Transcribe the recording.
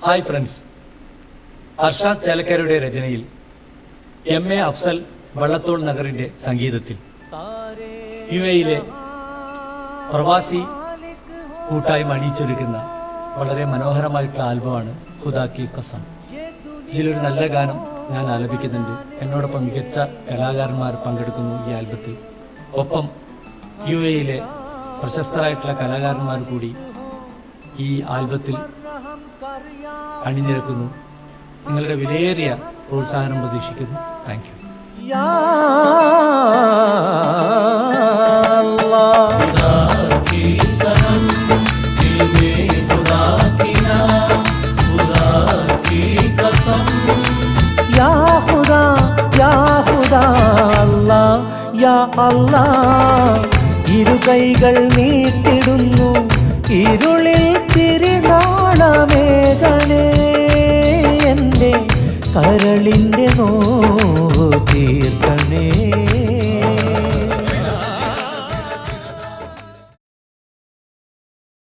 Hi friends, Arshad ചേലക്കരയുടെ രചനയിൽ MA. Afsal Vallathol നഗറിൻ്റെ സംഗീതത്തിൽ യുഎയിലെ പ്രവാസി കൂട്ടായ്മ അണിയിച്ചൊരുക്കുന്ന വളരെ മനോഹരമായിട്ടുള്ള ആൽബമാണ് ഖുദാ കി ഖസം. ഇതിലൊരു നല്ല ഗാനം ഞാൻ ആലപിക്കുന്നുണ്ട്. എന്നോടൊപ്പം മികച്ച കലാകാരന്മാർ പങ്കെടുക്കുന്നു ഈ ആൽബത്തിൽ. ഒപ്പം യുഎയിലെ പ്രശസ്തരായിട്ടുള്ള കലാകാരന്മാർ കൂടി ഈ ആൽബത്തിൽ അണിനിരക്കുന്നു. നിങ്ങളുടെ വിലയേറിയ പ്രോത്സാഹനം പ്രതീക്ഷിക്കുന്നു. Thank you. ഇരു കൈകൾ നീട്ടിടുന്നു, ഇരുളിൽ തിരുനാളമേകണേ, എൻ്റെ കരളിൻ്റെ നോവ് തീർക്കണേ.